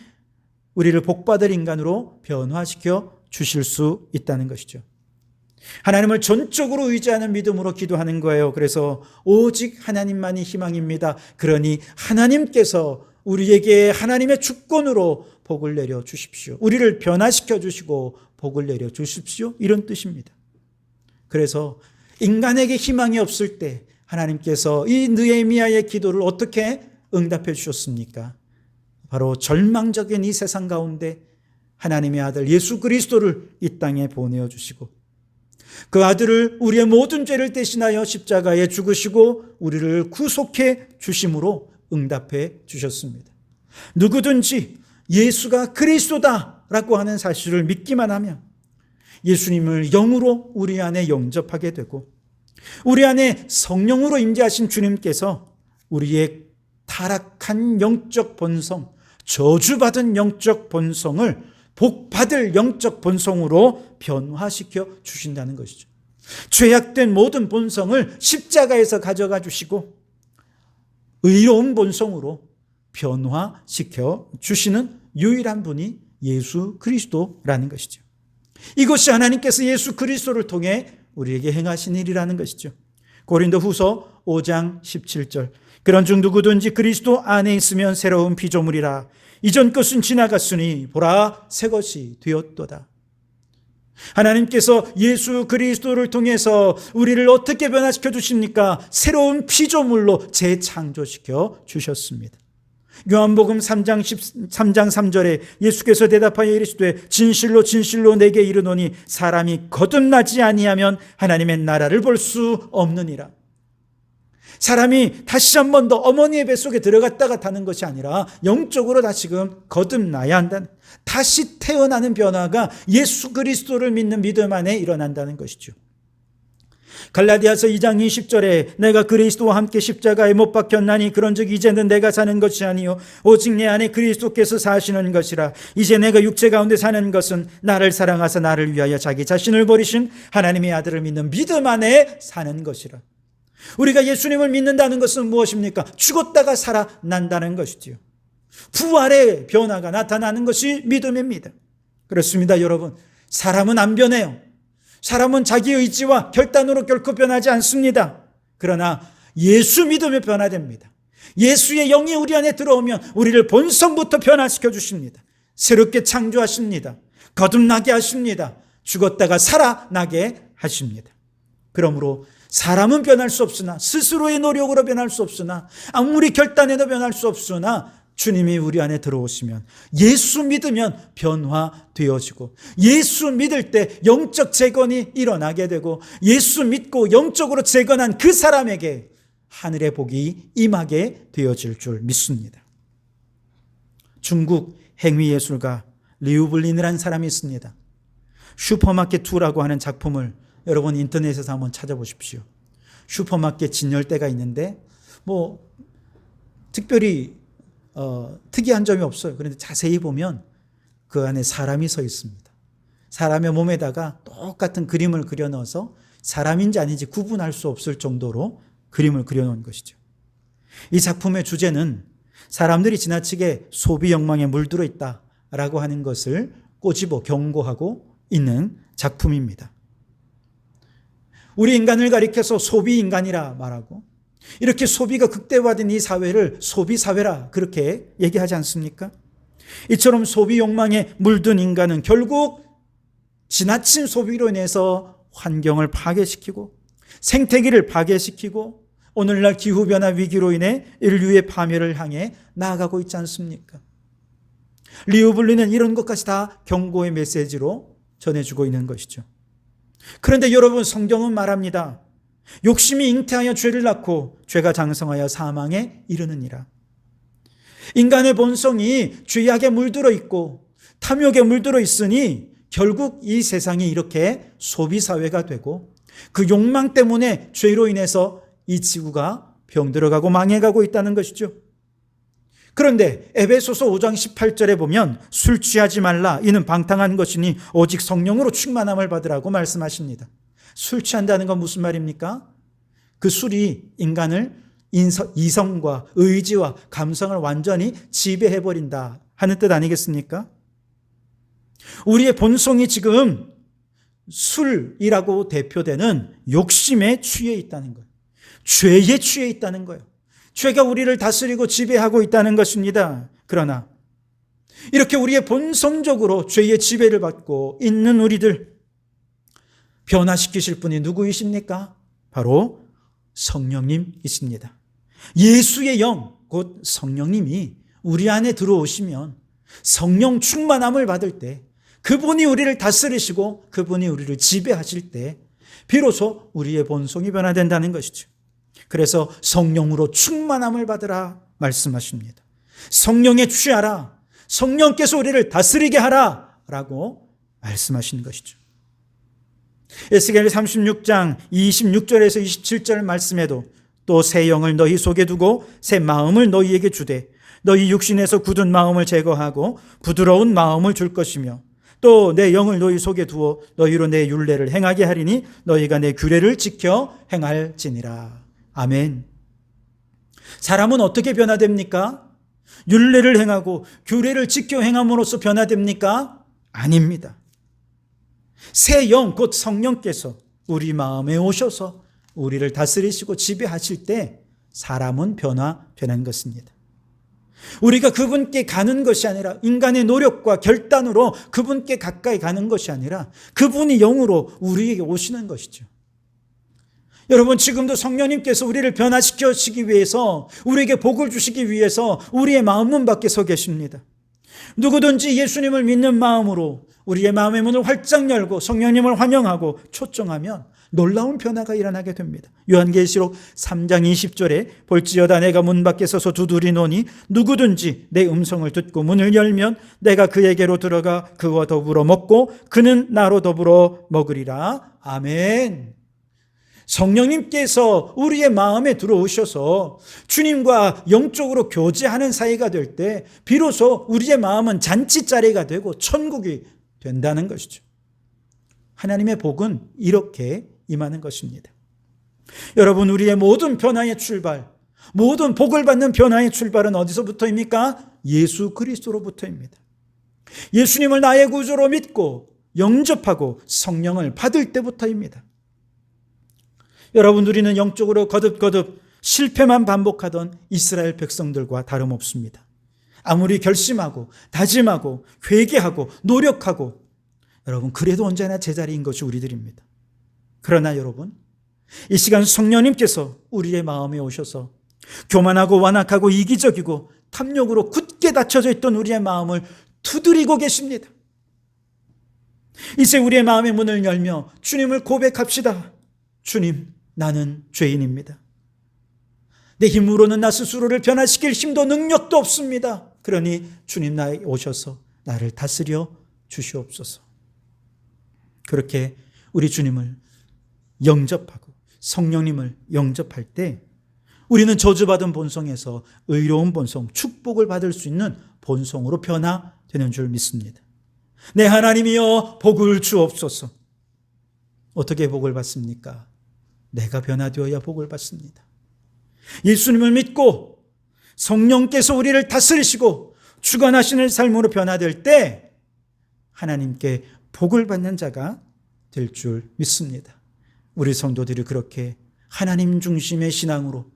Speaker 1: 우리를 복받을 인간으로 변화시켜 주실 수 있다는 것이죠. 하나님을 전적으로 의지하는 믿음으로 기도하는 거예요. 그래서 오직 하나님만이 희망입니다. 그러니 하나님께서 우리에게 하나님의 주권으로 복을 내려 주십시오. 우리를 변화시켜 주시고 복을 내려 주십시오. 이런 뜻입니다. 그래서 인간에게 희망이 없을 때 하나님께서 이 느헤미야의 기도를 어떻게 응답해 주셨습니까? 바로 절망적인 이 세상 가운데 하나님의 아들 예수 그리스도를 이 땅에 보내어 주시고 그 아들을 우리의 모든 죄를 대신하여 십자가에 죽으시고 우리를 구속해 주심으로 응답해 주셨습니다. 누구든지 예수가 그리스도다라고 하는 사실을 믿기만 하면 예수님을 영으로 우리 안에 영접하게 되고 우리 안에 성령으로 임재하신 주님께서 우리의 타락한 영적 본성, 저주받은 영적 본성을 복받을 영적 본성으로 변화시켜 주신다는 것이죠. 죄악된 모든 본성을 십자가에서 가져가 주시고 의로운 본성으로 변화시켜 주시는 유일한 분이 예수 그리스도라는 것이죠. 이것이 하나님께서 예수 그리스도를 통해 우리에게 행하신 일이라는 것이죠. 고린도후서 5장 17절 그런 중 누구든지 그리스도 안에 있으면 새로운 피조물이라 이전 것은 지나갔으니 보라 새 것이 되었도다. 하나님께서 예수 그리스도를 통해서 우리를 어떻게 변화시켜 주십니까? 새로운 피조물로 재창조시켜 주셨습니다. 요한복음 3장 3절에 예수께서 대답하여 이르시되 진실로 진실로 내게 이르노니 사람이 거듭나지 아니하면 하나님의 나라를 볼 수 없느니라. 사람이 다시 한 번 더 어머니의 뱃속에 들어갔다가 타는 것이 아니라 영적으로 다시금 거듭나야 한다는, 다시 태어나는 변화가 예수 그리스도를 믿는 믿음 안에 일어난다는 것이죠. 갈라디아서 2장 20절에 내가 그리스도와 함께 십자가에 못 박혔나니 그런즉 이제는 내가 사는 것이 아니요 오직 내 안에 그리스도께서 사시는 것이라. 이제 내가 육체 가운데 사는 것은 나를 사랑하사 나를 위하여 자기 자신을 버리신 하나님의 아들을 믿는 믿음 안에 사는 것이라. 우리가 예수님을 믿는다는 것은 무엇입니까? 죽었다가 살아난다는 것이지요. 부활의 변화가 나타나는 것이 믿음입니다. 그렇습니다, 여러분. 사람은 안 변해요. 사람은 자기 의지와 결단으로 결코 변하지 않습니다. 그러나 예수 믿음에 변화됩니다. 예수의 영이 우리 안에 들어오면 우리를 본성부터 변화시켜 주십니다. 새롭게 창조하십니다. 거듭나게 하십니다. 죽었다가 살아나게 하십니다. 그러므로 사람은 변할 수 없으나, 스스로의 노력으로 변할 수 없으나, 아무리 결단해도 변할 수 없으나 주님이 우리 안에 들어오시면, 예수 믿으면 변화되어지고, 예수 믿을 때 영적 재건이 일어나게 되고, 예수 믿고 영적으로 재건한 그 사람에게 하늘의 복이 임하게 되어질 줄 믿습니다. 중국 행위예술가 리우블린이라는 사람이 있습니다. 슈퍼마켓 2라고 하는 작품을 여러분 인터넷에서 한번 찾아보십시오. 슈퍼마켓 진열대가 있는데 특별히 특이한 점이 없어요. 그런데 자세히 보면 그 안에 사람이 서 있습니다. 사람의 몸에다가 똑같은 그림을 그려 넣어서 사람인지 아닌지 구분할 수 없을 정도로 그림을 그려 놓은 것이죠. 이 작품의 주제는 사람들이 지나치게 소비 욕망에 물들어 있다라고 하는 것을 꼬집어 경고하고 있는 작품입니다. 우리 인간을 가리켜서 소비 인간이라 말하고, 이렇게 소비가 극대화된 이 사회를 소비 사회라 그렇게 얘기하지 않습니까? 이처럼 소비 욕망에 물든 인간은 결국 지나친 소비로 인해서 환경을 파괴시키고 생태계를 파괴시키고 오늘날 기후변화 위기로 인해 인류의 파멸을 향해 나아가고 있지 않습니까? 리우블리는 이런 것까지 다 경고의 메시지로 전해주고 있는 것이죠. 그런데 여러분, 성경은 말합니다. 욕심이 잉태하여 죄를 낳고 죄가 장성하여 사망에 이르느니라. 인간의 본성이 죄악에 물들어 있고 탐욕에 물들어 있으니 결국 이 세상이 이렇게 소비사회가 되고 그 욕망 때문에 죄로 인해서 이 지구가 병들어가고 망해가고 있다는 것이죠. 그런데 에베소서 5장 18절에 보면 술 취하지 말라 이는 방탕한 것이니 오직 성령으로 충만함을 받으라고 말씀하십니다. 술 취한다는 건 무슨 말입니까? 그 술이 인간을 이성과 의지와 감성을 완전히 지배해버린다 하는 뜻 아니겠습니까? 우리의 본성이 지금 술이라고 대표되는 욕심에 취해 있다는 거예요. 죄에 취해 있다는 거예요. 죄가 우리를 다스리고 지배하고 있다는 것입니다. 그러나 이렇게 우리의 본성적으로 죄의 지배를 받고 있는 우리들 변화시키실 분이 누구이십니까? 바로 성령님이십니다. 예수의 영, 곧 성령님이 우리 안에 들어오시면 성령 충만함을 받을 때, 그분이 우리를 다스리시고 그분이 우리를 지배하실 때 비로소 우리의 본성이 변화된다는 것이죠. 그래서 성령으로 충만함을 받으라 말씀하십니다. 성령에 취하라, 성령께서 우리를 다스리게 하라 라고 말씀하신 것이죠. 에스겔 36장 26절에서 27절 말씀에도 또 새 영을 너희 속에 두고 새 마음을 너희에게 주되 너희 육신에서 굳은 마음을 제거하고 부드러운 마음을 줄 것이며 또 내 영을 너희 속에 두어 너희로 내 율례를 행하게 하리니 너희가 내 규례를 지켜 행할지니라. 아멘. 사람은 어떻게 변화됩니까? 율례를 행하고 규례를 지켜 행함으로써 변화됩니까? 아닙니다. 새 영, 곧 성령께서 우리 마음에 오셔서 우리를 다스리시고 지배하실 때 사람은 변하는 것입니다. 우리가 그분께 가는 것이 아니라 인간의 노력과 결단으로 그분께 가까이 가는 것이 아니라 그분이 영으로 우리에게 오시는 것이죠. 여러분, 지금도 성령님께서 우리를 변화시키시기 위해서, 우리에게 복을 주시기 위해서 우리의 마음 문 밖에 서 계십니다. 누구든지 예수님을 믿는 마음으로 우리의 마음의 문을 활짝 열고 성령님을 환영하고 초청하면 놀라운 변화가 일어나게 됩니다. 요한계시록 3장 20절에 볼지어다 내가 문 밖에 서서 두드리노니 누구든지 내 음성을 듣고 문을 열면 내가 그에게로 들어가 그와 더불어 먹고 그는 나로 더불어 먹으리라. 아멘. 성령님께서 우리의 마음에 들어오셔서 주님과 영적으로 교제하는 사이가 될 때 비로소 우리의 마음은 잔치자리가 되고 천국이 된다는 것이죠. 하나님의 복은 이렇게 임하는 것입니다. 여러분, 우리의 모든 변화의 출발, 모든 복을 받는 변화의 출발은 어디서부터입니까? 예수 그리스도로부터입니다. 예수님을 나의 구주로 믿고 영접하고 성령을 받을 때부터입니다. 여러분, 우리는 영적으로 거듭거듭 실패만 반복하던 이스라엘 백성들과 다름없습니다. 아무리 결심하고 다짐하고 회개하고 노력하고 여러분, 그래도 언제나 제자리인 것이 우리들입니다. 그러나 여러분, 이 시간 성령님께서 우리의 마음에 오셔서 교만하고 완악하고 이기적이고 탐욕으로 굳게 닫혀져 있던 우리의 마음을 두드리고 계십니다. 이제 우리의 마음의 문을 열며 주님을 고백합시다. 주님, 나는 죄인입니다. 내 힘으로는 나 스스로를 변화시킬 힘도 능력도 없습니다. 그러니 주님 나에게 오셔서 나를 다스려 주시옵소서. 그렇게 우리 주님을 영접하고 성령님을 영접할 때 우리는 저주받은 본성에서 의로운 본성, 축복을 받을 수 있는 본성으로 변화되는 줄 믿습니다. 내 하나님이여 복을 주옵소서. 어떻게 복을 받습니까? 내가 변화되어야 복을 받습니다. 예수님을 믿고 성령께서 우리를 다스리시고 주관하시는 삶으로 변화될 때 하나님께 복을 받는 자가 될 줄 믿습니다. 우리 성도들이 그렇게 하나님 중심의 신앙으로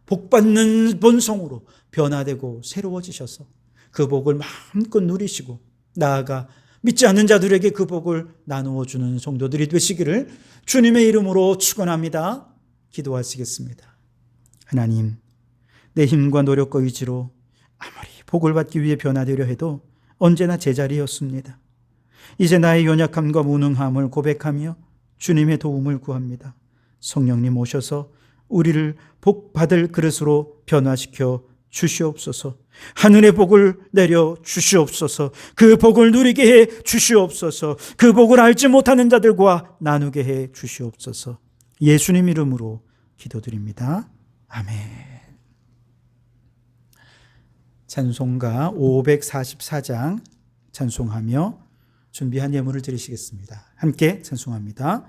Speaker 1: 복받는 본성으로 변화되고 새로워지셔서 그 복을 마음껏 누리시고 나아가 믿지 않는 자들에게 그 복을 나누어 주는 성도들이 되시기를 주님의 이름으로 축원합니다. 기도하시겠습니다. 하나님, 내 힘과 노력과 의지로 아무리 복을 받기 위해 변화되려 해도 언제나 제자리였습니다. 이제 나의 연약함과 무능함을 고백하며 주님의 도움을 구합니다. 성령님 오셔서 우리를 복 받을 그릇으로 변화시켜 주시옵소서. 하늘의 복을 내려 주시옵소서. 그 복을 누리게 해 주시옵소서. 그 복을 알지 못하는 자들과 나누게 해 주시옵소서. 예수님 이름으로 기도드립니다. 아멘. 찬송가 544장 찬송하며 준비한 예물을 드리시겠습니다. 함께 찬송합니다.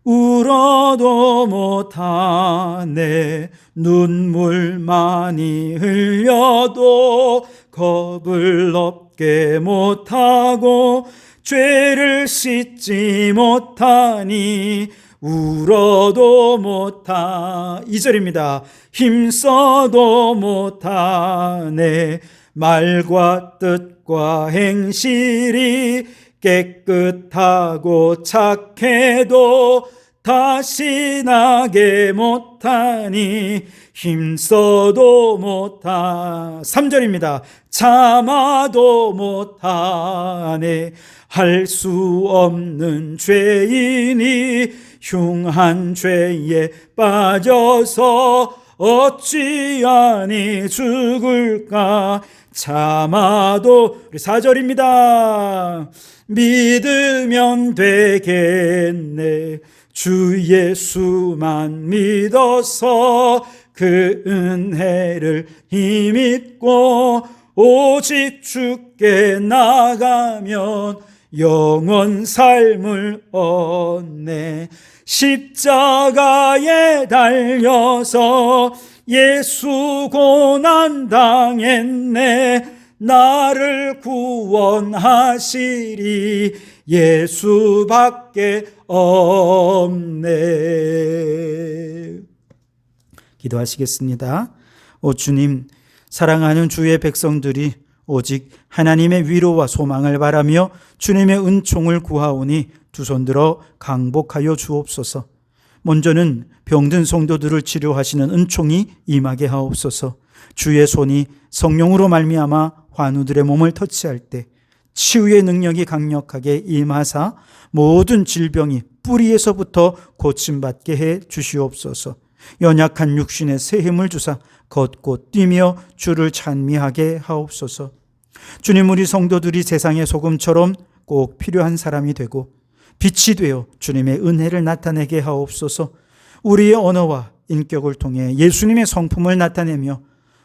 Speaker 1: 울어도 못하네 눈물 많이 흘려도 겁을 없게 못하고 죄를 씻지 못하니 울어도 못하 2절입니다. 힘써도 못하네 말과 뜻과 행실이 깨끗하고 착해도 다시 나게 못하니 힘써도 못하 3절입니다. 참아도 못하네 할 수 없는 죄인이 흉한 죄에 빠져서 어찌하니 죽을까 참아도 4절입니다. 믿으면 되겠네 주 예수만 믿어서 그 은혜를 힘입고 오직 주께 나가면 영원 삶을 얻네. 십자가에 달려서 예수 고난 당했네. 나를 구원하시리 예수밖에 없네. 기도하시겠습니다. 오 주님, 사랑하는 주의 백성들이 오직 하나님의 위로와 소망을 바라며 주님의 은총을 구하오니 두 손 들어 강복하여 주옵소서. 먼저는 병든 성도들을 치료하시는 은총이 임하게 하옵소서. 주의 손이 성령으로 말미암아 환우들의 몸을 터치할 때 치유의 능력이 강력하게 임하사 모든 질병이 뿌리에서부터 고침받게 해 주시옵소서. 연약한 육신에 새 힘을 주사 걷고 뛰며 주를 찬미하게 하옵소서. 주님, 우리 성도들이 세상의 소금처럼 꼭 필요한 사람이 되고 빛이 되어 주님의 은혜를 나타내게 하옵소서. 우리의 언어와 인격을 통해 예수님의 성품을 나타내며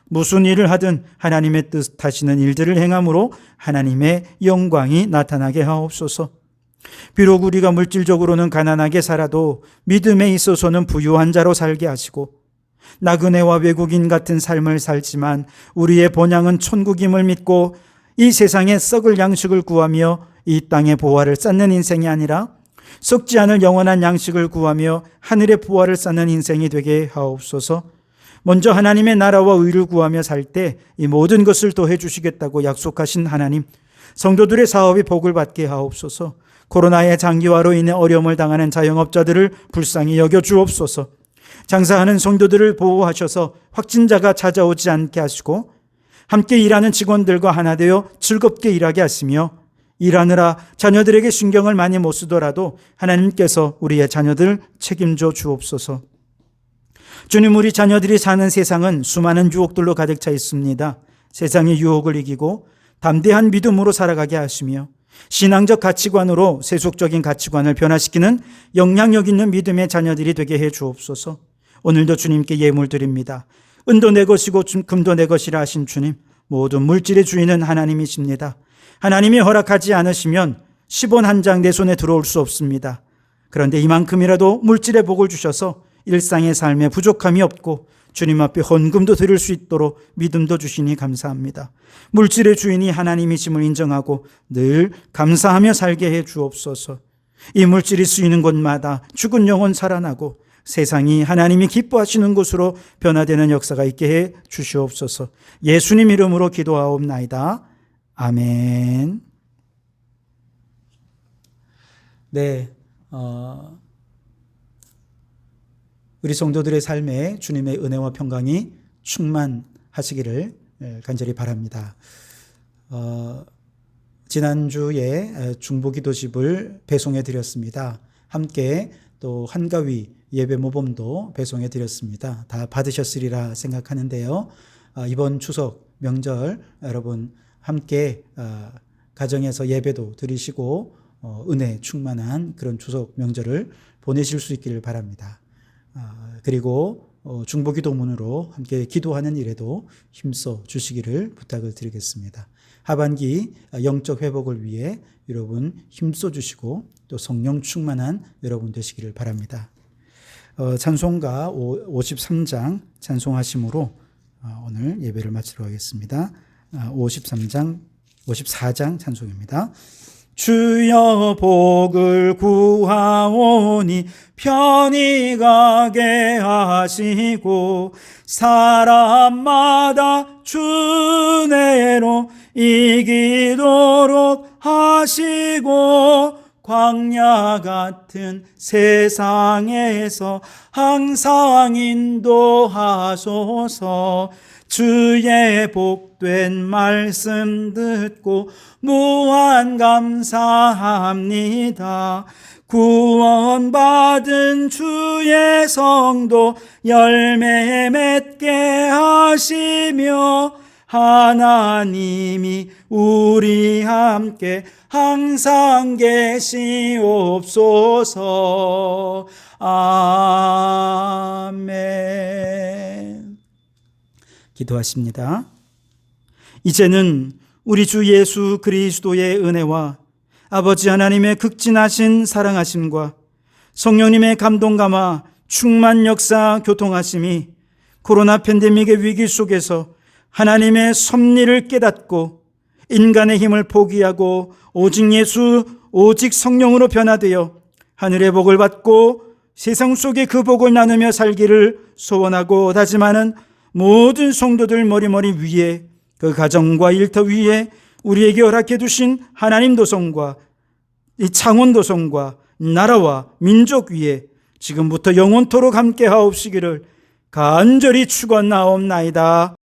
Speaker 1: 무슨 일을 하든 하나님의 뜻하시는 일들을 행함으로 하나님의 영광이 나타나게 하옵소서. 비록 우리가 물질적으로는 가난하게 살아도 믿음에 있어서는 부유한 자로 살게 하시고 나그네와 외국인 같은 삶을 살지만 우리의 본향은 천국임을 믿고 이 세상에 썩을 양식을 구하며 이 땅의 보화를 쌓는 인생이 아니라 썩지 않을 영원한 양식을 구하며 하늘의 보화를 쌓는 인생이 되게 하옵소서. 먼저 하나님의 나라와 의를 구하며 살 때 이 모든 것을 더해 주시겠다고 약속하신 하나님, 성도들의 사업이 복을 받게 하옵소서. 코로나의 장기화로 인해 어려움을 당하는 자영업자들을 불쌍히 여겨 주옵소서. 장사하는 성도들을 보호하셔서 확진자가 찾아오지 않게 하시고 함께 일하는 직원들과 하나 되어 즐겁게 일하게 하시며 일하느라 자녀들에게 신경을 많이 못 쓰더라도 하나님께서 우리의 자녀들 책임져 주옵소서. 주님, 우리 자녀들이 사는 세상은 수많은 유혹들로 가득 차 있습니다. 세상의 유혹을 이기고 담대한 믿음으로 살아가게 하시며 신앙적 가치관으로 세속적인 가치관을 변화시키는 영향력 있는 믿음의 자녀들이 되게 해 주옵소서. 오늘도 주님께 예물 드립니다. 은도 내 것이고 금도 내 것이라 하신 주님, 모든 물질의 주인은 하나님이십니다. 하나님이 허락하지 않으시면 10원 한 장 내 손에 들어올 수 없습니다. 그런데 이만큼이라도 물질의 복을 주셔서 일상의 삶에 부족함이 없고 주님 앞에 헌금도 드릴 수 있도록 믿음도 주시니 감사합니다. 물질의 주인이 하나님이심을 인정하고 늘 감사하며 살게 해 주옵소서. 이 물질이 쓰이는 곳마다 죽은 영혼 살아나고 세상이 하나님이 기뻐하시는 곳으로 변화되는 역사가 있게 해 주시옵소서. 예수님 이름으로 기도하옵나이다. 아멘. 네, 우리 성도들의 삶에 주님의 은혜와 평강이 충만하시기를 간절히 바랍니다. 지난주에 중보기도집을 배송해 드렸습니다. 함께 또 한가위 예배 모범도 배송해 드렸습니다. 다 받으셨으리라 생각하는데요. 이번 추석 명절 여러분 함께 가정에서 예배도 드리시고 은혜 충만한 그런 추석 명절을 보내실 수 있기를 바랍니다. 그리고 중보기도문으로 함께 기도하는 일에도 힘써 주시기를 부탁을 드리겠습니다. 하반기 영적 회복을 위해 여러분 힘써 주시고 또 성령 충만한 여러분 되시기를 바랍니다. 찬송가 53장 찬송하심으로 오늘 예배를 마치도록 하겠습니다. 54장 찬송입니다. 주여 복을 구하오니 편히 가게 하시고 사람마다 주내로 이기도록 하시고 광야 같은 세상에서 항상 인도하소서. 주의 복된 말씀 듣고 무한 감사합니다. 구원받은 주의 성도 열매 맺게 하시며 하나님이 우리 함께 항상 계시옵소서. 아멘. 기도하십니다. 이제는 우리 주 예수 그리스도의 은혜와 아버지 하나님의 극진하신 사랑하심과 성령님의 감동감화 충만 역사 교통하심이 코로나 팬데믹의 위기 속에서 하나님의 섭리를 깨닫고 인간의 힘을 포기하고 오직 예수, 오직 성령으로 변화되어 하늘의 복을 받고 세상 속에 그 복을 나누며 살기를 소원하고 다짐하는 모든 성도들 머리머리 위에, 그 가정과 일터 위에 우리에게 허락해 두신 하나님 도성과 이 창원 도성과 나라와 민족 위에 지금부터 영원토록 함께 하옵시기를 간절히 축원하옵나이다.